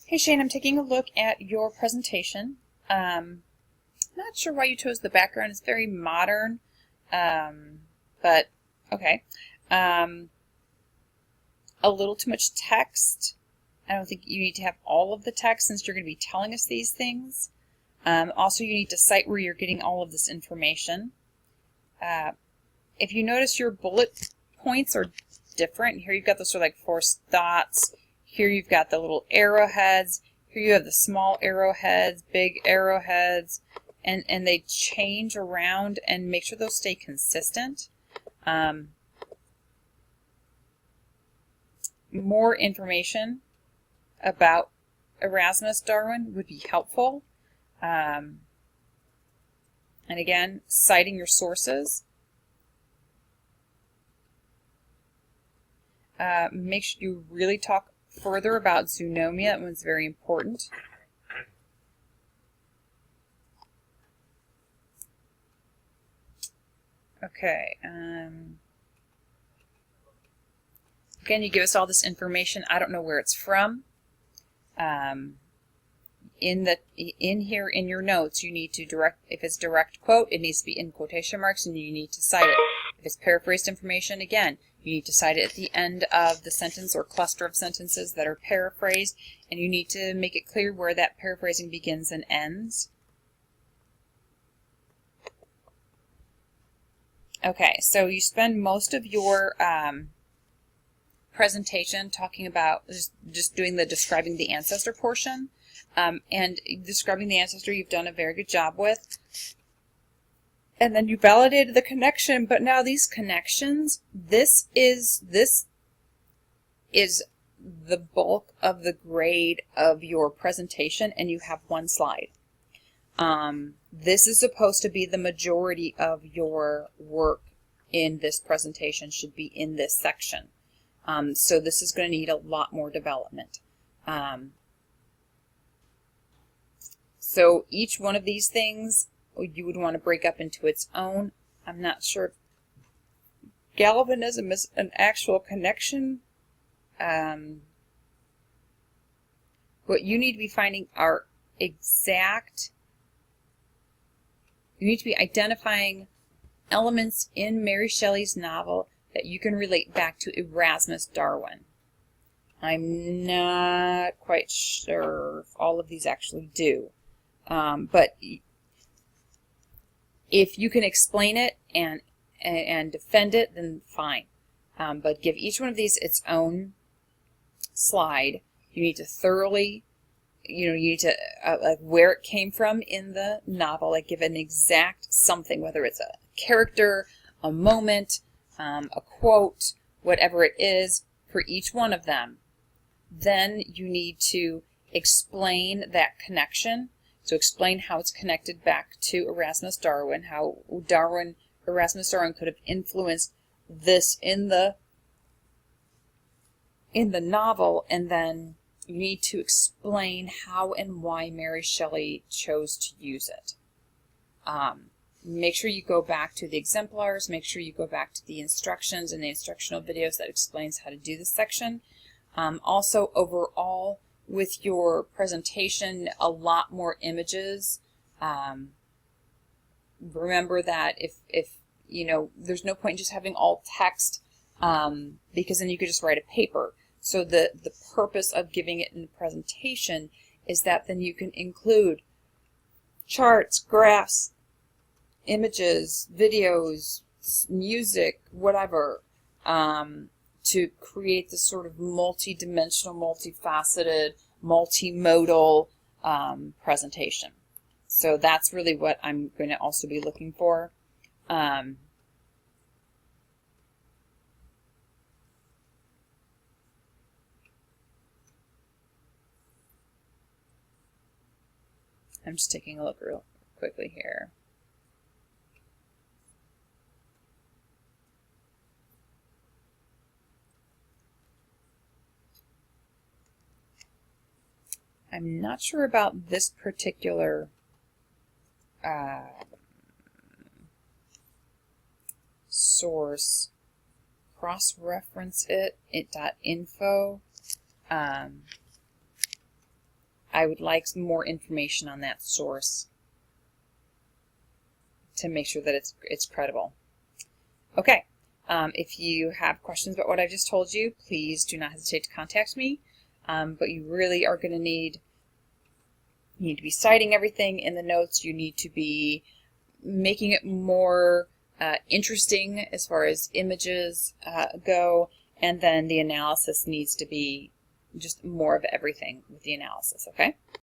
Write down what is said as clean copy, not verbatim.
Hey Shane, I'm taking a look at your presentation. Not sure why you chose the background. It's very modern, but okay. A little too much text. I don't think you need to have all of the text since you're going to be telling us these things. Also, you need to cite where you're getting all of this information. If you notice, your bullet points are different. Here you've got the sort of like forced thoughts. Here you've got the little arrowheads. Here you have the small arrowheads, big arrowheads, and they change around, and make sure those stay consistent. More information about Erasmus Darwin would be helpful. And again, citing your sources. Make sure you really talk further about zoonomia. That one's very important. Okay. Again, you give us all this information. I don't know where it's from. In here in your notes, you need to if it's direct quote, it needs to be in quotation marks, and you need to cite it. If it's paraphrased information, again, you need to cite it at the end of the sentence or cluster of sentences that are paraphrased, and you need to make it clear where that paraphrasing begins and ends. Okay, so you spend most of your presentation talking about just doing the describing the ancestor portion. And describing the ancestor, you've done a very good job with. And then you validated the connection, but now these connections, this is the bulk of the grade of your presentation, and you have one slide. This is supposed to be the majority of your work in this presentation, should be in this section. So this is going to need a lot more development. So each one of these things you would want to break up into its own. I'm not sure if galvanism is an actual connection. What you need to be finding are exact, you need to be identifying elements in Mary Shelley's novel that you can relate back to Erasmus Darwin. I'm not quite sure if all of these actually do. But if you can explain it and defend it, then fine. But give each one of these its own slide. You need to thoroughly, you need to, like where it came from in the novel, like give an exact something, whether it's a character, a moment, a quote, whatever it is, for each one of them. Then you need to explain that connection. So explain how it's connected back to Erasmus Darwin, how Erasmus Darwin could have influenced this in the novel, and then you need to explain how and why Mary Shelley chose to use it. Make sure you go back to the exemplars, make sure you go back to the instructions and the instructional videos that explains how to do this section. Also, overall, with your presentation, a lot more images. Remember that if there's no point in just having all text, because then you could just write a paper. So the purpose of giving it in the presentation is that then you can include charts, graphs, images, videos, music, whatever, to create this sort of multi-dimensional, multifaceted, multimodal presentation. So that's really what I'm going to also be looking for. I'm just taking a look real quickly here. I'm not sure about this particular source. Cross-reference it .info. I would like some more information on that source to make sure that it's credible. Okay, if you have questions about what I've just told you, please do not hesitate to contact me. But you really are going to need to be citing everything in the notes. You need to be making it more interesting as far as images go, and then the analysis needs to be just more of everything with the analysis, okay?